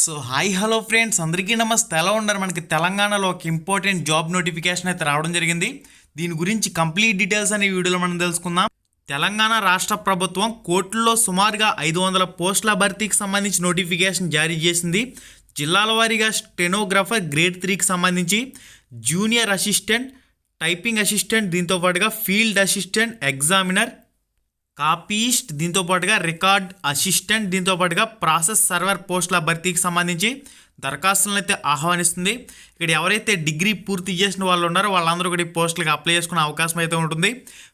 So hi hello friends, అందరికీ నమస్తే. ఎలా ఉన్నారు? మనకి తెలంగాణలో ఒక ఇంపార్టెంట్ జాబ్ నోటిఫికేషన్ అయితే రావడం జరిగింది. దీని గురించి కంప్లీట్ డీటెయిల్స్ అనే వీడియోలో మనం తెలుసుకుందాం. తెలంగాణ రాష్ట్ర ప్రభుత్వం కోర్టుల్లో సుమారుగా 500 పోస్టుల భర్తీకి సంబంధించి నోటిఫికేషన్ జారీ చేసింది. జిల్లాల వారీగా స్టెనోగ్రాఫర్ గ్రేడ్ 3కి సంబంధించి, జూనియర్ అసిస్టెంట్, టైపింగ్ అసిస్టెంట్, దీంతో పాటుగా ఫీల్డ్ అసిస్టెంట్, ఎగ్జామినర్, కాపీయిస్ట్, దీంతో పాటుగా రికార్డ్ అసిస్టెంట్, దీంతో పాటుగా ప్రాసెస్ సర్వర్ పోస్టుల భర్తీకి సంబంధించి దరఖాస్తులను అయితే ఆహ్వానిస్తుంది. ఇక్కడ ఎవరైతే డిగ్రీ పూర్తి చేసిన వాళ్ళు ఉన్నారో వాళ్ళందరూ కూడా ఈ పోస్టులకు అప్లై చేసుకునే అవకాశం అయితే ఉంటుంది.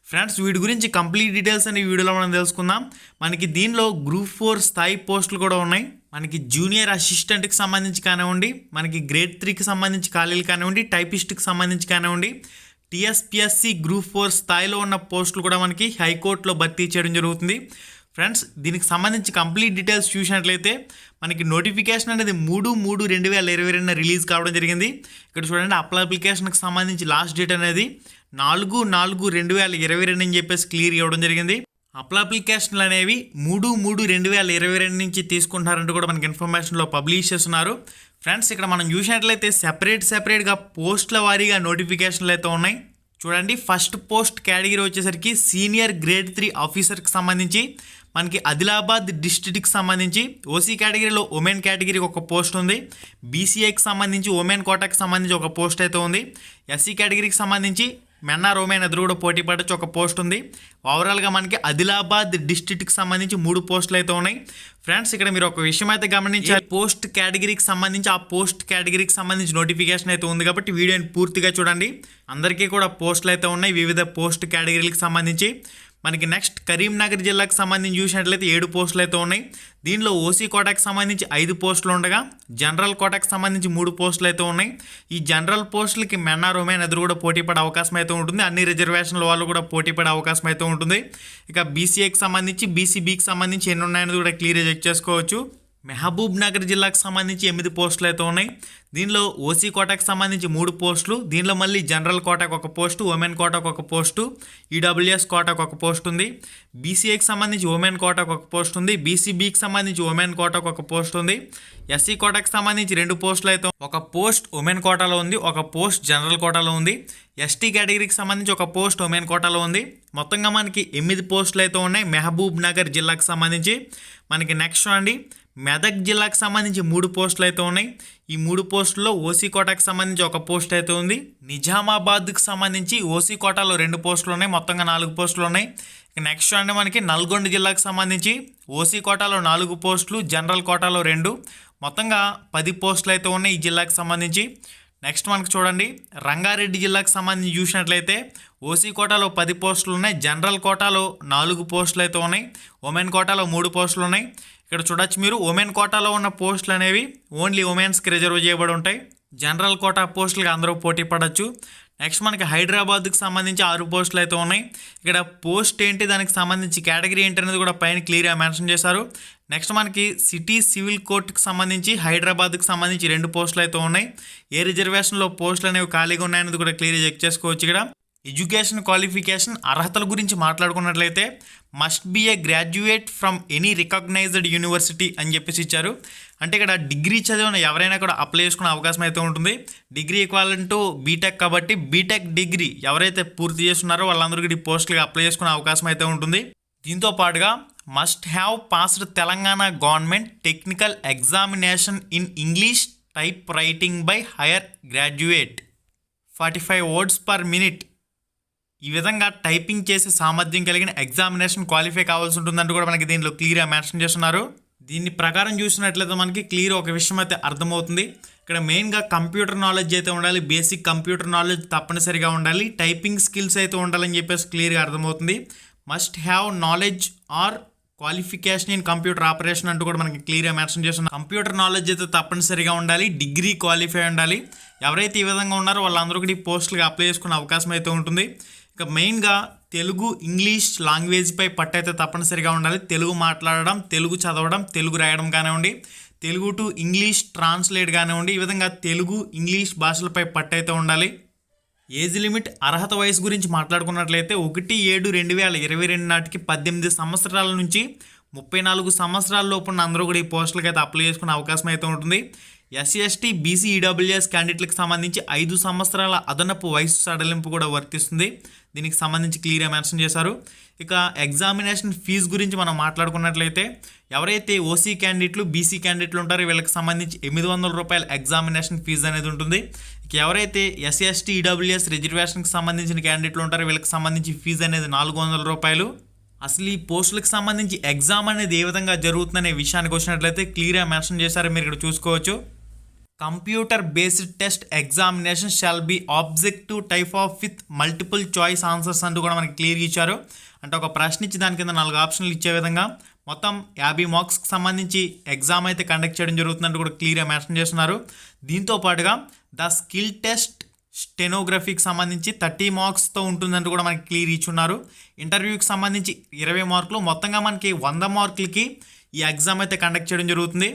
ఫ్రెండ్స్, వీటి గురించి కంప్లీట్ డీటెయిల్స్ అనే వీడియోలో మనం తెలుసుకుందాం. మనకి దీనిలో గ్రూప్ 4 స్థాయి పోస్టులు కూడా ఉన్నాయి. మనకి జూనియర్ అసిస్టెంట్కి సంబంధించి కానివ్వండి, మనకి గ్రేడ్ 3కి సంబంధించి ఖాళీలు కానివ్వండి, టైపిస్ట్కి సంబంధించి కానివ్వండి, టీఎస్పీఎస్సీ గ్రూప్ 4 స్థాయిలో ఉన్న పోస్టులు కూడా మనకి హైకోర్టులో భర్తీ చేయడం జరుగుతుంది. ఫ్రెండ్స్, దీనికి సంబంధించి కంప్లీట్ డీటెయిల్స్ చూసినట్లయితే మనకి నోటిఫికేషన్ అనేది 3/3/2022 రిలీజ్ కావడం జరిగింది. ఇక్కడ చూడండి, అప్లికేషన్కి సంబంధించి లాస్ట్ డేట్ అనేది 4/4/2022 అని చెప్పేసి క్లియర్ ఇవ్వడం జరిగింది. అప్లికేషన్లు అనేవి 3/3/2022 నుంచి తీసుకుంటున్నారంటూ కూడా మనకి ఇన్ఫర్మేషన్లో పబ్లిష్ చేస్తున్నారు. ఫ్రెండ్స్, ఇక్కడ మనం చూసినట్లయితే సెపరేట్గా పోస్టుల వారీగా నోటిఫికేషన్లు అయితే ఉన్నాయి. చూడండి, ఫస్ట్ పోస్ట్ కేటగిరీ వచ్చేసరికి సీనియర్ గ్రేడ్ 3 ఆఫీసర్కి సంబంధించి మనకి ఆదిలాబాద్ డిస్ట్రిక్ట్కి సంబంధించి ఓసీ కేటగిరీలో ఉమెన్ కేటగిరీకి ఒక పోస్ట్ ఉంది. బీసీఐకి సంబంధించి ఉమెన్ కోటాకి సంబంధించి ఒక పోస్ట్ అయితే ఉంది. ఎస్సీ కేటగిరీకి సంబంధించి మెన్ ఆర్ ఉమెన్ ఎదురు కూడా పోటీ పడచ్చు ఒక పోస్ట్ ఉంది. ఓవరాల్గా మనకి ఆదిలాబాద్ డిస్ట్రిక్ట్కి సంబంధించి 3 పోస్టులు అయితే ఉన్నాయి. ఫ్రెండ్స్, ఇక్కడ మీరు ఒక విషయం అయితే గమనించాలి. పోస్ట్ కేటగిరీకి సంబంధించి ఆ పోస్ట్ కేటగిరీకి సంబంధించి నోటిఫికేషన్ అయితే ఉంది కాబట్టి వీడియోని పూర్తిగా చూడండి. అందరికీ కూడా పోస్టులు అయితే ఉన్నాయి వివిధ పోస్ట్ కేటగిరీలకు సంబంధించి. మనకి నెక్స్ట్ కరీంనగర్ జిల్లాకు సంబంధించి చూసినట్లయితే 7 పోస్టులు అయితే ఉన్నాయి. దీనిలో ఓసీ కోటాకి సంబంధించి 5 పోస్టులు ఉండగా జనరల్ కోటాకి సంబంధించి 3 పోస్టులు అయితే ఉన్నాయి. ఈ జనరల్ పోస్టులకి మెన్ ఆర్ ఉమెన్ ఎదురు కూడా పోటీ పడే అవకాశం అయితే ఉంటుంది. అన్ని రిజర్వేషన్ల వాళ్ళు కూడా పోటీ పడే అవకాశం అయితే ఉంటుంది. ఇక బీసీఏకి సంబంధించి బీసీబీకి సంబంధించి ఎన్ని ఉన్నాయని కూడా క్లియర్గా చెక్ చేసుకోవచ్చు. మహబూబ్ నగర్ జిల్లాకు సంబంధించి 8 పోస్టులు అయితే ఉన్నాయి. దీనిలో ఓసీ కోటాకు సంబంధించి 3 పోస్టులు, దీనిలో మళ్ళీ జనరల్ కోటాకు ఒక పోస్టు, ఉమెన్ కోటాకు ఒక పోస్టు, ఈడబ్ల్యూఎస్ కోటాకు ఒక పోస్ట్ ఉంది. బీసీఏకి సంబంధించి ఉమెన్ కోటాకు ఒక పోస్ట్ ఉంది. బీసీబీకి సంబంధించి ఉమెన్ కోటాకు ఒక పోస్ట్ ఉంది. ఎస్సీ కోటాకు సంబంధించి 2 పోస్టులు అయితే, ఒక పోస్ట్ ఉమెన్ కోటాలో ఉంది, ఒక పోస్ట్ జనరల్ కోటాలో ఉంది. ఎస్టీ కేటగిరీకి సంబంధించి ఒక పోస్ట్ ఉమెన్ కోటాలో ఉంది. మొత్తంగా మనకి 8 పోస్టులు అయితే ఉన్నాయి మహబూబ్ నగర్ జిల్లాకు సంబంధించి. మనకి నెక్స్ట్ అండి, మెదక్ జిల్లాకు సంబంధించి 3 పోస్టులు అయితే ఉన్నాయి. ఈ 3 పోస్టుల్లో ఓసీ కోటాకు సంబంధించి ఒక పోస్ట్ అయితే ఉంది. నిజామాబాద్కి సంబంధించి ఓసీ కోటాలో 2 పోస్టులు ఉన్నాయి. మొత్తంగా 4 పోస్టులు ఉన్నాయి. నెక్స్ట్ అంటే మనకి నల్గొండ జిల్లాకు సంబంధించి ఓసీ కోటాలో 4 పోస్టులు, జనరల్ కోటాలో 2, మొత్తంగా 10 పోస్టులు అయితే ఉన్నాయి ఈ జిల్లాకు సంబంధించి. నెక్స్ట్ మనకు చూడండి, రంగారెడ్డి జిల్లాకు సంబంధించి చూసినట్లయితే ఓసీ కోటాలో 10 పోస్టులు ఉన్నాయి. జనరల్ కోటాలో 4 పోస్టులు అయితే ఉన్నాయి. ఉమెన్ కోటాలో 3 పోస్టులు ఉన్నాయి. ఇక్కడ చూడొచ్చు మీరు, ఉమెన్ కోటాలో ఉన్న పోస్టులు అనేవి ఓన్లీ ఉమెన్స్కి రిజర్వ్ చేయబడి ఉంటాయి. జనరల్ కోటా పోస్టులకి అందరూ పోటీ పడవచ్చు. నెక్స్ట్ మనకి హైదరాబాద్కి సంబంధించి 6 పోస్టులు అయితే ఉన్నాయి. ఇక్కడ పోస్ట్ ఏంటి, దానికి సంబంధించి కేటగిరీ ఏంటి అనేది కూడా పైన క్లియర్గా మెన్షన్ చేశారు. నెక్స్ట్ మనకి సిటీ సివిల్ కోర్టుకి సంబంధించి హైదరాబాద్కి సంబంధించి 2 పోస్టులు అయితే ఉన్నాయి. ఏ రిజర్వేషన్లో పోస్టులు అనేవి ఖాళీగా ఉన్నాయనేది కూడా క్లియర్గా చెక్ చేసుకోవచ్చు. ఇక్కడ ఎడ్యుకేషన్ క్వాలిఫికేషన్ అర్హతల గురించి మాట్లాడుకున్నట్లయితే must be a graduate from any recognised university అని చెప్పేసి ఇచ్చారు. అంటే ఇక్కడ డిగ్రీ చదివిన ఎవరైనా కూడా అప్లై చేసుకునే అవకాశం అయితే ఉంటుంది. డిగ్రీ ఈక్వాలెంట్ టు బీటెక్ కాబట్టి బీటెక్ డిగ్రీ ఎవరైతే పూర్తి చేస్తున్నారో వాళ్ళందరికీ ఈ పోస్టులకి అప్లై చేసుకునే అవకాశం అయితే ఉంటుంది. దీంతో పాటుగా must have passed Telangana government technical examination in English type writing by hire graduate 45 words per minute. ఈ విధంగా టైపింగ్ చేసే సామర్థ్యం కలిగిన ఎగ్జామినేషన్ క్వాలిఫై కావాల్సి ఉంటుందంటూ కూడా మనకి దీనిలో క్లియర్గా మెన్షన్ చేస్తున్నారు. దీన్ని ప్రకారం చూసినట్లయితే మనకి క్లియర్ ఒక విషయం అయితే అర్థమవుతుంది. ఇక్కడ మెయిన్గా కంప్యూటర్ నాలెడ్జ్ అయితే ఉండాలి, బేసిక్ కంప్యూటర్ నాలెడ్జ్ తప్పనిసరిగా ఉండాలి, టైపింగ్ స్కిల్స్ అయితే ఉండాలని చెప్పేసి క్లియర్గా అర్థమవుతుంది. Must have knowledge or qualification in computer operation అంటూ కూడా మనకి క్లియర్గా మెన్షన్ చేస్తున్నారు. కంప్యూటర్ నాలెడ్జ్ అయితే తప్పనిసరిగా ఉండాలి, డిగ్రీ క్వాలిఫై ఉండాలి. ఎవరైతే ఈ విధంగా ఉన్నారో వాళ్ళందరూ కూడా ఈ పోస్టులుగా అప్లై చేసుకునే అవకాశం అయితే ఉంటుంది. ఇక మెయిన్గా తెలుగు ఇంగ్లీష్ లాంగ్వేజ్పై పట్టు అయితే తప్పనిసరిగా ఉండాలి. తెలుగు మాట్లాడడం, తెలుగు చదవడం, తెలుగు రాయడం కానివ్వండి, తెలుగు టు ఇంగ్లీష్ ట్రాన్స్లేట్ కానివ్వండి, ఈ విధంగా తెలుగు ఇంగ్లీష్ భాషలపై పట్టు అయితే ఉండాలి. ఏజ్ లిమిట్ అర్హత వయసు గురించి మాట్లాడుకున్నట్లయితే 1/7/2022 నాటికి 18 సంవత్సరాల నుంచి 34 సంవత్సరాల లోపు ఉన్న అందరూ కూడా ఈ పోస్టులకి అయితే అప్లై చేసుకునే అవకాశం అయితే ఉంటుంది. ఎస్సీ ఎస్టీ బీసీ ఈడబ్ల్యూఎస్ క్యాండిడేట్లకు సంబంధించి 5 సంవత్సరాల అదనపు వయసు సడలింపు కూడా వర్తిస్తుంది. దీనికి సంబంధించి క్లియర్గా మెన్షన్ చేశారు. ఇక ఎగ్జామినేషన్ ఫీజు గురించి మనం మాట్లాడుకున్నట్లయితే ఎవరైతే ఓసీ క్యాండిడేట్లు బీసీ క్యాండిడేట్లు ఉంటారో వీళ్ళకి సంబంధించి 800 రూపాయల ఎగ్జామినేషన్ ఫీజు అనేది ఉంటుంది. ఇక ఎవరైతే ఎస్సీ ఎస్టీ ఈడబ్ల్యూఎస్ రిజర్వేషన్కి సంబంధించిన క్యాండిడేట్లు ఉంటారో వీళ్ళకి సంబంధించి ఫీజు అనేది 400 రూపాయలు. అసలు ఈ పోస్టులకు సంబంధించి ఎగ్జామ్ అనేది ఏ విధంగా జరుగుతుందనే విషయానికి వచ్చినట్లయితే క్లియర్గా మెన్షన్ చేశారు. మీరు ఇక్కడ చూసుకోవచ్చు. Computer based test examination shall be objective type of with multiple choice answers అంటూ కూడా మనకి క్లియర్గా ఇచ్చారు. అంటే ఒక ప్రశ్న ఇచ్చి దాని కింద 4 ఆప్షన్లు ఇచ్చే విధంగా మొత్తం 50 మార్క్స్కి సంబంధించి ఎగ్జామ్ అయితే కండక్ట్ చేయడం జరుగుతుందంటూ కూడా క్లియర్గా మెన్షన్ చేస్తున్నారు. దీంతో పాటుగా ద స్కిల్ టెస్ట్ స్టెనోగ్రఫీకి సంబంధించి 30 మార్క్స్తో ఉంటుందంటూ కూడా మనకి క్లియర్ ఇచ్చున్నారు. ఇంటర్వ్యూకి సంబంధించి 20 మార్కులు, మొత్తంగా మనకి 100 మార్కులకి ఈ ఎగ్జామ్ అయితే కండక్ట్ చేయడం జరుగుతుంది.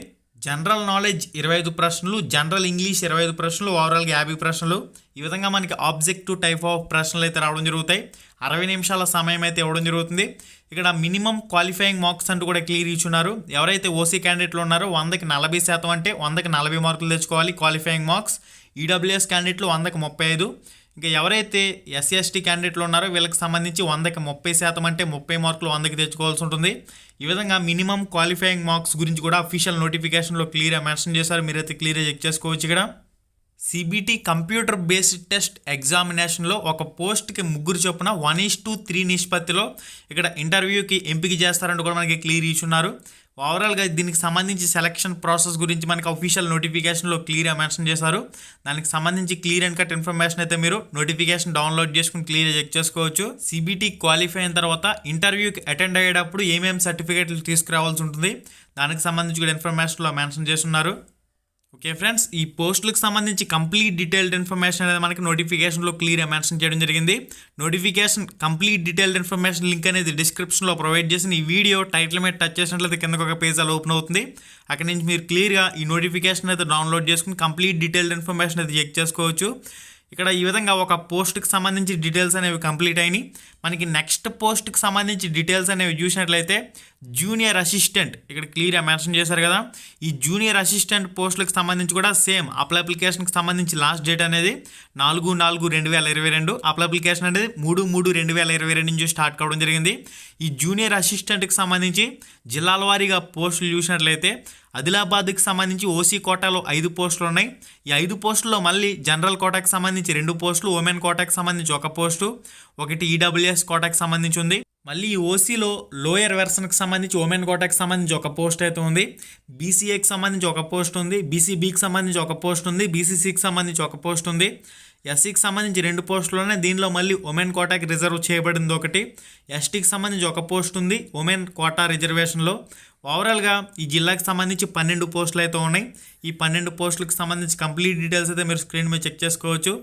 జనరల్ నాలెడ్జ్ 25 ప్రశ్నలు, జనరల్ ఇంగ్లీష్ 25 ప్రశ్నలు, ఓవరాల్గా 50 ప్రశ్నలు. ఈ విధంగా మనకి ఆబ్జెక్టివ్ టైప్ ఆఫ్ ప్రశ్నలు అయితే రావడం జరుగుతాయి. 60 నిమిషాల సమయం అయితే ఇవ్వడం జరుగుతుంది. ఇక్కడ మినిమం క్వాలిఫైయింగ్ మార్క్స్ అంటూ కూడా క్లియర్ ఇచ్చున్నారు. ఎవరైతే ఓసీ క్యాండిడేట్లు ఉన్నారో 100కి 40% అంటే 100కి 40 మార్కులు తెచ్చుకోవాలి క్వాలిఫైయింగ్ మార్క్స్. ఈడబ్ల్యూఎస్ క్యాండిడేట్లు 100కి 35. ఇంకా ఎవరైతే ఎస్సీ ఎస్టీ క్యాండిడేట్లు ఉన్నారో వీళ్ళకి సంబంధించి 100కి 30% అంటే 30 మార్కులు 100కి తెచ్చుకోవాల్సి ఉంటుంది. ఈ విధంగా మినిమం క్వాలిఫైయింగ్ మార్క్స్ గురించి కూడా అఫీషియల్ నోటిఫికేషన్లో క్లియర్గా మెన్షన్ చేశారు. మీరైతే క్లియర్గా చెక్ చేసుకోవచ్చు. ఇక్కడ సిబిటి కంప్యూటర్ బేస్డ్ టెస్ట్ ఎగ్జామినేషన్లో ఒక పోస్ట్కి 3 చొప్పున 1:3 నిష్పత్తిలో ఇక్కడ ఇంటర్వ్యూకి ఎంపిక చేస్తారంటూ కూడా మనకి క్లియర్ ఇచ్చున్నారు. ఓవరాల్గా దీనికి సంబంధించి సెలక్షన్ ప్రాసెస్ గురించి మనకి అఫీషియల్ నోటిఫికేషన్లో క్లియర్గా మెన్షన్ చేశారు. దానికి సంబంధించి క్లియర్ అండ్ కట్ ఇన్ఫర్మేషన్ అయితే మీరు నోటిఫికేషన్ డౌన్లోడ్ చేసుకుని క్లియర్గా చెక్ చేసుకోవచ్చు. సిబిటి క్వాలిఫై అయిన తర్వాత ఇంటర్వ్యూకి అటెండ్ అయ్యేటప్పుడు ఏమేమి సర్టిఫికేట్లు తీసుకురావాల్సి ఉంటుంది దానికి సంబంధించి కూడా ఇన్ఫర్మేషన్లో మెన్షన్ చేస్తున్నారు. ఓకే ఫ్రెండ్స్, ఈ పోస్టులకు సంబంధించి కంప్లీట్ డీటెయిల్డ్ ఇన్ఫర్మేషన్ అనేది మనకి నోటిఫికేషన్లో క్లియర్గా మెన్షన్ చేయడం జరిగింది. Notification complete detailed information link అనేది డిస్క్రిప్షన్లో ప్రొవైడ్ చేసిన ఈ వీడియో టైటిల్ మీద టచ్ చేసినట్లయితే కిందకు ఒక పేజ్ అలా ఓపెన్ అవుతుంది. అక్కడ నుంచి మీరు క్లియర్గా ఈ నోటిఫికేషన్ అయితే డౌన్లోడ్ చేసుకుని కంప్లీట్ డీటెయిల్డ్ ఇన్ఫర్మేషన్ అయితే చెక్ చేసుకోవచ్చు. ఇక్కడ ఈ విధంగా ఒక పోస్ట్కి సంబంధించి డీటెయిల్స్ అనేవి కంప్లీట్ అయినాయి. మనకి నెక్స్ట్ పోస్ట్కి సంబంధించి డీటెయిల్స్ అనేవి చూసినట్లయితే జూనియర్ అసిస్టెంట్ ఇక్కడ క్లియర్గా మెన్షన్ చేశారు కదా. ఈ జూనియర్ అసిస్టెంట్ పోస్టులకు సంబంధించి కూడా సేమ్ అప్లికేషన్కి సంబంధించి లాస్ట్ డేట్ అనేది 4/4/2022. అప్లికేషన్ అనేది 3/3/2022 నుంచి స్టార్ట్ కావడం జరిగింది. ఈ జూనియర్ అసిస్టెంట్కి సంబంధించి జిల్లాల వారీగా పోస్టులు చూసినట్లయితే ఆదిలాబాద్కి సంబంధించి ఓసీ కోటాలో 5 పోస్టులు ఉన్నాయి. ఈ 5 పోస్టుల్లో మళ్ళీ జనరల్ కోటాకి సంబంధించి 2 పోస్టులు, ఉమెన్ కోటాకి సంబంధించి 1 పోస్టు, ఒకటి ఈడబ్ల్యూఎస్ కోటాకి సంబంధించి ఉంది. మళ్ళీ ఈ ఓసీలో లోయర్ వెర్షన్కి సంబంధించి ఉమెన్ కోటాకి సంబంధించి 1 పోస్ట్ అయితే ఉంది. బీసీఏకి సంబంధించి 1 పోస్ట్ ఉంది. బీసీబీకి సంబంధించి 1 పోస్ట్ ఉంది. బీసీసీకి సంబంధించి 1 పోస్ట్ ఉంది. ఎస్సీకి సంబంధించి 2 పోస్టులు ఉన్నాయి. దీనిలో మళ్ళీ ఉమెన్ కోటాకి రిజర్వ్ చేయబడింది ఒకటి. ఎస్టీకి సంబంధించి 1 పోస్ట్ ఉంది ఉమెన్ కోటా రిజర్వేషన్లో. ఓవరాల్గా ఈ జిల్లాకి సంబంధించి 12 పోస్టులు అయితే ఉన్నాయి. ఈ 12 పోస్టులకు సంబంధించి కంప్లీట్ డీటెయిల్స్ అయితే మీరు స్క్రీన్ మీద చెక్ చేసుకోవచ్చు.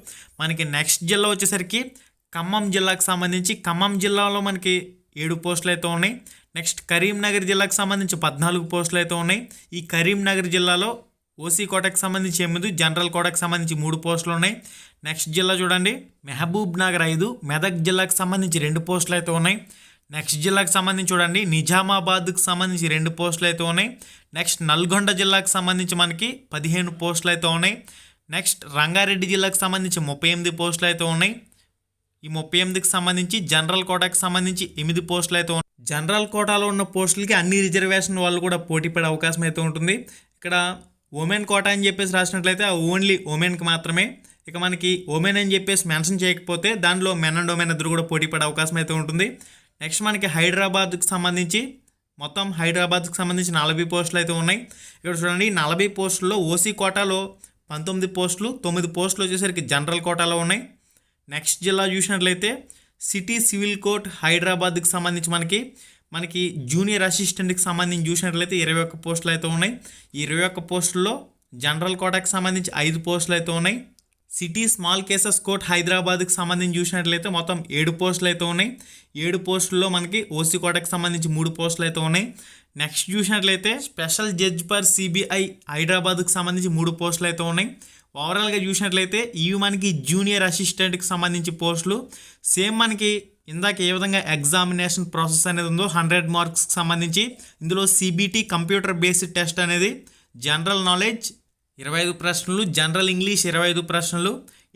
మనకి నెక్స్ట్ జిల్లా వచ్చేసరికి ఖమ్మం జిల్లాకు సంబంధించి ఖమ్మం జిల్లాలో మనకి 7 పోస్టులు అయితే ఉన్నాయి. నెక్స్ట్ కరీంనగర్ జిల్లాకు సంబంధించి 14 పోస్టులు అయితే ఉన్నాయి. ఈ కరీంనగర్ జిల్లాలో ఓసీ కోటాకి సంబంధించి 8, జనరల్ కోటాకి సంబంధించి 3 పోస్టులు ఉన్నాయి. నెక్స్ట్ జిల్లా చూడండి మహబూబ్ నగర్ 5, మెదక్ జిల్లాకు సంబంధించి 2 పోస్టులు అయితే ఉన్నాయి. నెక్స్ట్ జిల్లాకు సంబంధించి చూడండి నిజామాబాద్కి సంబంధించి 2 పోస్టులు అయితే ఉన్నాయి. నెక్స్ట్ నల్గొండ జిల్లాకు సంబంధించి మనకి 15 పోస్టులు అయితే ఉన్నాయి. నెక్స్ట్ రంగారెడ్డి జిల్లాకు సంబంధించి 38 పోస్టులు అయితే ఉన్నాయి. ఈ 38కి సంబంధించి జనరల్ కోటాకి సంబంధించి 8 పోస్టులు అయితే ఉన్నాయి. జనరల్ కోటాలో ఉన్న పోస్టులకి అన్ని రిజర్వేషన్ వాళ్ళు కూడా పోటీ పడే అవకాశం అయితే ఉంటుంది. ఇక్కడ ఉమెన్ కోటా అని చెప్పేసి రాసినట్లయితే ఓన్లీ ఉమెన్కి మాత్రమే. ఇక మనకి ఉమెన్ అని చెప్పేసి మెన్షన్ చేయకపోతే దానిలో మెన్ అండ్ ఉమెన్ ఇద్దరు కూడా పోటీ పడే అవకాశం అయితే ఉంటుంది. నెక్స్ట్ మనకి హైదరాబాద్కి సంబంధించి మొత్తం హైదరాబాద్కి సంబంధించి 40 పోస్టులు అయితే ఉన్నాయి. ఇక్కడ చూడండి 40 పోస్టుల్లో ఓసీ కోటాలో 19 పోస్టులు, 9 పోస్టులు వచ్చేసరికి జనరల్ కోటాలో ఉన్నాయి. నెక్స్ట్ జిల్లా చూసినట్లయితే సిటీ సివిల్ కోర్ట్ హైదరాబాద్కి సంబంధించి మనకి జూనియర్ అసిస్టెంట్కి సంబంధించి చూసినట్లయితే 21 పోస్టులు అయితే ఉన్నాయి. ఈ 21 పోస్టుల్లో జనరల్ కోటాకి సంబంధించి 5 పోస్టులు అయితే ఉన్నాయి. సిటీ స్మాల్ కేసెస్ కోర్ట్ హైదరాబాద్కి సంబంధించి చూసినట్లయితే మొత్తం 7 పోస్టులు అయితే ఉన్నాయి. 7 పోస్టుల్లో మనకి ఓసీ కోటాకి సంబంధించి 3 పోస్టులు అయితే ఉన్నాయి. నెక్స్ట్ చూసినట్లయితే స్పెషల్ జడ్జ్ పర్ సిబిఐ హైదరాబాద్కి సంబంధించి 3 పోస్టులు అయితే ఉన్నాయి. ఓవరాల్గా చూసినట్లయితే ఇవి మనకి జూనియర్ అసిస్టెంట్కి సంబంధించి పోస్టులు. సేమ్ మనకి ఇందాక ఏ విధంగా ఎగ్జామినేషన్ ప్రాసెస్ అనేది ఉందో 100 మార్క్స్కి సంబంధించి ఇందులో సిబిటి కంప్యూటర్ బేస్డ్ టెస్ట్ అనేది జనరల్ నాలెడ్జ్ 25 ప్రశ్నలు, జనరల్ ఇంగ్లీష్ 25 ప్రశ్నలు,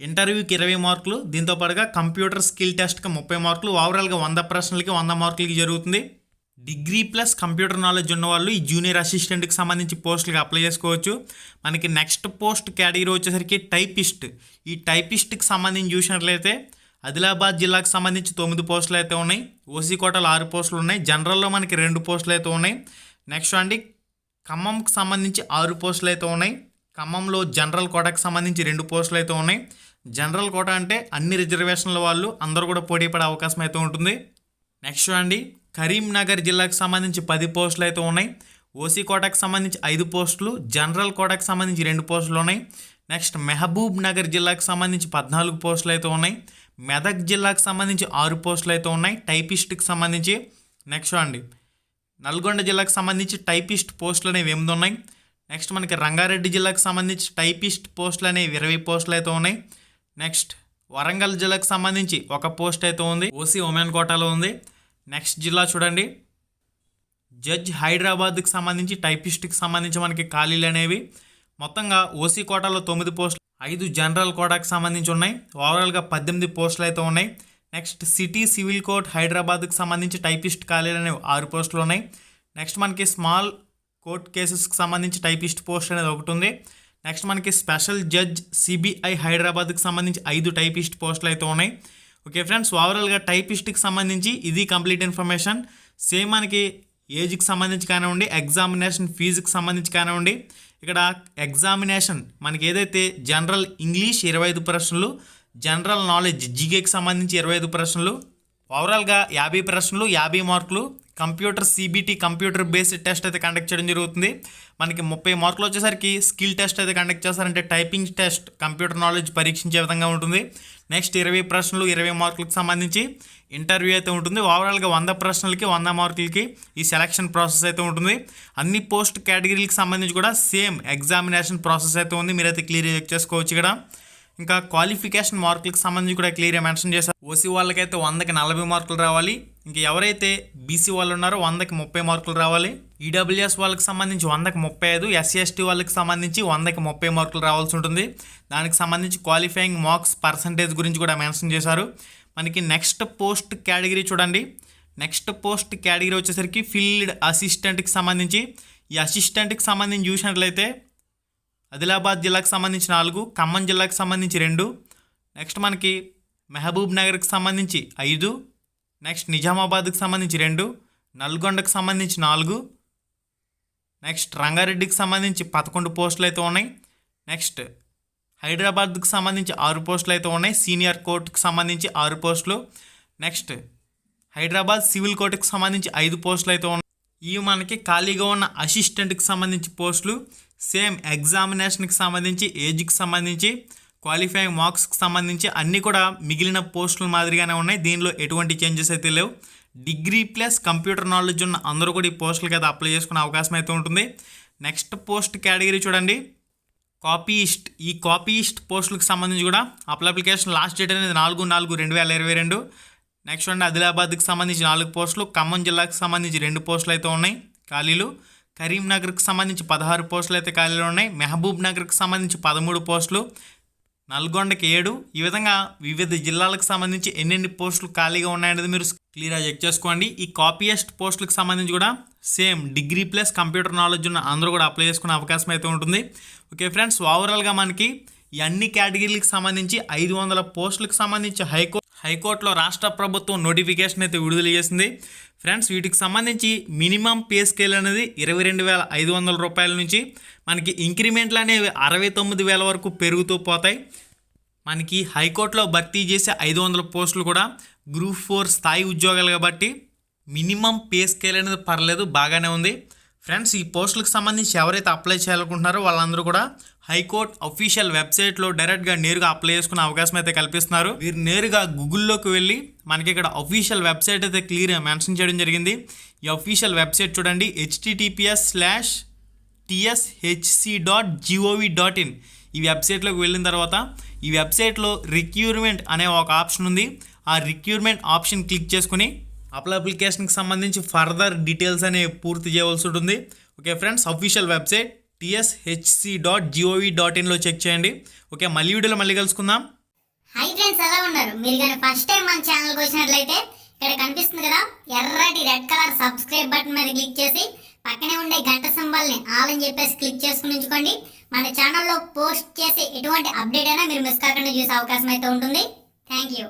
ఇంటర్వ్యూకి 20 మార్కులు, దీంతో పాటుగా కంప్యూటర్ స్కిల్ టెస్ట్కి 30 మార్కులు, ఓవరాల్గా 100 ప్రశ్నలకి 100 మార్కులకి జరుగుతుంది. డిగ్రీ ప్లస్ కంప్యూటర్ నాలెడ్జ్ ఉన్నవాళ్ళు ఈ జూనియర్ అసిస్టెంట్కి సంబంధించి పోస్టులకి అప్లై చేసుకోవచ్చు. మనకి నెక్స్ట్ పోస్ట్ కేటగిరీ వచ్చేసరికి టైపిస్ట్. ఈ టైపిస్ట్కి సంబంధించి చూసినట్లయితే ఆదిలాబాద్ జిల్లాకు సంబంధించి 9 పోస్టులు అయితే ఉన్నాయి. ఓసీ కోటాలో 6 పోస్టులు ఉన్నాయి. జనరల్లో మనకి 2 పోస్టులు అయితే ఉన్నాయి. నెక్స్ట్ అండి ఖమ్మంకి సంబంధించి 6 పోస్టులు అయితే ఉన్నాయి. ఖమ్మంలో జనరల్ కోటాకి సంబంధించి 2 పోస్టులు అయితే ఉన్నాయి. జనరల్ కోటా అంటే అన్ని రిజర్వేషన్ల వాళ్ళు అందరూ కూడా పోటీ పడే అవకాశం అయితే ఉంటుంది. నెక్స్ట్ అండి కరీంనగర్ జిల్లాకు సంబంధించి 10 పోస్టులు అయితే ఉన్నాయి. ఓసీ కోటాకు సంబంధించి 5 పోస్టులు, జనరల్ కోటాకు సంబంధించి 2 పోస్టులు ఉన్నాయి. నెక్స్ట్ మహబూబ్ నగర్ జిల్లాకు సంబంధించి 14 పోస్టులు అయితే ఉన్నాయి. మెదక్ జిల్లాకు సంబంధించి 6 పోస్టులు అయితే ఉన్నాయి టైపిస్ట్కి సంబంధించి. నెక్స్ట్ అండి నల్గొండ జిల్లాకు సంబంధించి టైపిస్ట్ పోస్టులు అనేవి 8 ఉన్నాయి. నెక్స్ట్ మనకి రంగారెడ్డి జిల్లాకు సంబంధించి టైపిస్ట్ పోస్టులు అనేవి 20 పోస్టులు అయితే ఉన్నాయి. నెక్స్ట్ వరంగల్ జిల్లాకు సంబంధించి 1 పోస్ట్ అయితే ఉంది, ఓసీ ఉమెన్ కోటాలో ఉంది. నెక్స్ట్ జిల్లా చూడండి జడ్జ్ హైదరాబాద్కి సంబంధించి టైపిస్ట్కి సంబంధించి మనకి ఖాళీలు అనేవి మొత్తంగా ఓసీ కోటాలో 9 పోస్టులు, 5 జనరల్ కోటాకి సంబంధించి ఉన్నాయి. ఓవరాల్గా 18 పోస్టులు అయితే ఉన్నాయి. నెక్స్ట్ సిటీ సివిల్ కోర్ట్ హైదరాబాద్కి సంబంధించి టైపిస్ట్ ఖాళీలు అనేవి 6 పోస్టులు ఉన్నాయి. నెక్స్ట్ మనకి స్మాల్ కోర్ట్ కేసెస్కి సంబంధించి టైపిస్ట్ పోస్ట్ అనేది ఒకటి ఉంది. నెక్స్ట్ మనకి స్పెషల్ జడ్జ్ సిబిఐ హైదరాబాద్కి సంబంధించి 5 టైపిస్ట్ పోస్టులు అయితే ఉన్నాయి. ఓకే ఫ్రెండ్స్, ఓవరాల్గా టైపిస్ట్కి సంబంధించి ఇది కంప్లీట్ ఇన్ఫర్మేషన్. సేమ్ మనకి ఏజ్కి సంబంధించి కానివ్వండి, ఎగ్జామినేషన్ ఫీజుకి సంబంధించి కానివ్వండి, ఇక్కడ ఎగ్జామినేషన్ మనకి ఏదైతే జనరల్ ఇంగ్లీష్ 25 ప్రశ్నలు, జనరల్ నాలెడ్జ్ జీకేకి సంబంధించి 25 ప్రశ్నలు, ఓవరాల్గా 50 ప్రశ్నలు 50 మార్కులు, computer CBT computer based test అయితే కండక్ట్ చేయడం జరుగుతుంది. మనకి 30 మార్కులు వచ్చేసరికి స్కిల్ టెస్ట్ అయితే కండక్ట్ చేస్తారంటే టైపింగ్ టెస్ట్ కంప్యూటర్ నాలెడ్జ్ పరీక్షించే విధంగా ఉంటుంది. నెక్స్ట్ 20 ప్రశ్నలు 20 మార్కులకు సంబంధించి ఇంటర్వ్యూ అయితే ఉంటుంది. ఓవరాల్గా 100 ప్రశ్నలకి 100 మార్కులకి ఈ సెలక్షన్ ప్రాసెస్ అయితే ఉంటుంది. అన్ని పోస్ట్ కేటగిరీలకు సంబంధించి కూడా సేమ్ ఎగ్జామినేషన్ ప్రాసెస్ అయితే ఉంది, మీరైతే క్లియర్ చెక్ చేసుకోవచ్చు. ఇక్కడ ఇంకా క్వాలిఫికేషన్ మార్కులకు సంబంధించి కూడా క్లియర్గా మెన్షన్ చేశారు. ఓసీ వాళ్ళకైతే 100కి 40 మార్కులు రావాలి. ఇంకా ఎవరైతే బీసీ వాళ్ళు ఉన్నారో 100కి 30 మార్కులు రావాలి. ఈడబ్ల్యూఎస్ వాళ్ళకి సంబంధించి 100కి 35, ఎస్సీ ఎస్టీ వాళ్ళకి సంబంధించి 100కి 30 మార్కులు రావాల్సి ఉంటుంది. దానికి సంబంధించి క్వాలిఫైయింగ్ మార్క్స్ పర్సంటేజ్ గురించి కూడా మెన్షన్ చేశారు. మనకి నెక్స్ట్ పోస్ట్ కేటగిరీ చూడండి. నెక్స్ట్ పోస్ట్ కేటగిరీ వచ్చేసరికి ఫీల్డ్ అసిస్టెంట్కి సంబంధించి. ఈ అసిస్టెంట్కి సంబంధించి చూసినట్లయితే ఆదిలాబాద్ జిల్లాకు సంబంధించి 4, ఖమ్మం జిల్లాకు సంబంధించి 2, నెక్స్ట్ మనకి మహబూబ్ నగర్కి సంబంధించి 5, నెక్స్ట్ నిజామాబాద్కి సంబంధించి 2, నల్గొండకు సంబంధించి 4, నెక్స్ట్ రంగారెడ్డికి సంబంధించి 11 పోస్టులు అయితే ఉన్నాయి. నెక్స్ట్ హైదరాబాద్కి సంబంధించి 6 పోస్టులు అయితే ఉన్నాయి. సీనియర్ కోర్టుకు సంబంధించి 6 పోస్టులు. నెక్స్ట్ హైదరాబాద్ సివిల్ కోర్టుకు సంబంధించి 5 పోస్టులు అయితే ఉన్నాయి. ఇవి మనకి ఖాళీగా ఉన్న అసిస్టెంట్కి సంబంధించి పోస్టులు. సేమ్ ఎగ్జామినేషన్కి సంబంధించి, ఏజ్కి సంబంధించి, క్వాలిఫైయింగ్ మార్క్స్కి సంబంధించి అన్నీ కూడా మిగిలిన పోస్టుల మాదిరిగానే ఉన్నాయి. దీనిలో ఎటువంటి చేంజెస్ అయితే లేవు. డిగ్రీ ప్లస్ కంప్యూటర్ నాలెడ్జ్ ఉన్న అందరూ కూడా ఈ పోస్టులకి అయితే అప్లై చేసుకునే అవకాశం అయితే ఉంటుంది. నెక్స్ట్ పోస్ట్ కేటగిరీ చూడండి కాపీయిస్ట్. ఈ కాపీయిస్ట్ పోస్టులకు సంబంధించి కూడా అప్లికేషన్ లాస్ట్ డేట్ అనేది 4/4/2022. నెక్స్ట్ అండి ఆదిలాబాద్కి సంబంధించి 4 పోస్టులు, ఖమ్మం జిల్లాకు సంబంధించి 2 పోస్టులు అయితే ఉన్నాయి ఖాళీలు. కరీంనగర్కి సంబంధించి 16 పోస్టులు అయితే ఖాళీలు ఉన్నాయి. మహబూబ్ నగర్కి సంబంధించి 13 పోస్టులు, నల్గొండకి 7. ఈ విధంగా వివిధ జిల్లాలకు సంబంధించి ఎన్నెన్ని పోస్టులు ఖాళీగా ఉన్నాయనేది మీరు క్లియర్గా చెక్ చేసుకోండి. ఈ కాపీయస్ట్ పోస్టులకు సంబంధించి కూడా same degree plus computer knowledge ఉన్న అందరూ కూడా అప్లై చేసుకునే అవకాశం అయితే ఉంటుంది. ఓకే ఫ్రెండ్స్, ఓవరాల్గా మనకి ఈ అన్ని కేటగిరీలకు సంబంధించి 500 పోస్టులకు సంబంధించి హైకోర్టులో రాష్ట్ర ప్రభుత్వం నోటిఫికేషన్ అయితే విడుదల చేసింది. ఫ్రెండ్స్, వీటికి సంబంధించి మినిమం పే స్కేల్ అనేది 22,500 రూపాయల నుంచి మనకి ఇంక్రిమెంట్లు అనేవి 69,000 వరకు పెరుగుతూ పోతాయి. మనకి హైకోర్టులో భర్తీ చేసే 500 పోస్టులు కూడా గ్రూప్ 4 స్థాయి ఉద్యోగాలు కాబట్టి మినిమం పే స్కేల్ అనేది పర్లేదు, బాగానే ఉంది. ఫ్రెండ్స్, ఈ పోస్టులకు సంబంధించి ఎవరైతే అప్లై చేయాలనుకుంటున్నారో వాళ్ళందరూ కూడా హైకోర్టు అఫీషియల్ వెబ్సైట్లో డైరెక్ట్గా నేరుగా అప్లై చేసుకునే అవకాశం అయితే కల్పిస్తున్నారు. మీరు నేరుగా గూగుల్లోకి వెళ్ళి మనకి ఇక్కడ అఫీషియల్ వెబ్సైట్ అయితే క్లియర్గా మెన్షన్ చేయడం జరిగింది. ఈ అఫీషియల్ వెబ్సైట్ చూడండి https:/tshc.gov.in. ఈ వెబ్సైట్లోకి వెళ్ళిన తర్వాత ఈ వెబ్సైట్లో రిక్రూట్మెంట్ అనే ఒక ఆప్షన్ ఉంది. ఆ రిక్రూట్మెంట్ ఆప్షన్ క్లిక్ చేసుకుని అప్లికేషన్కి సంబంధించి ఫర్దర్ డీటెయిల్స్ అనేవి పూర్తి చేయవలసి ఉంటుంది. Okay friends, official website tshc.gov.in check చేయండి. ఓకే, మళ్ళీ వీడియోలో మళ్ళీ కలుసుకుందాం. హై ఫ్రెండ్స్, ఎలా ఉన్నారు? మీరు కానీ ఫస్ట్ టైం మన ఛానల్కి వచ్చినట్లయితే ఇక్కడ కనిపిస్తుంది కదా ఎర్రటి రెడ్ కలర్ సబ్స్క్రైబ్ బటన్ మీద క్లిక్ చేసి పక్కనే ఉండే గంట సింబల్ని ఆల్ అని చెప్పేసి క్లిక్ చేసుకుని ఉంచుకోండి. మన ఛానల్లో పోస్ట్ చేసే ఎటువంటి అప్డేట్ అయినా మీరు మిస్ కాకుండా చూసే అవకాశం అయితే ఉంటుంది. Thank you.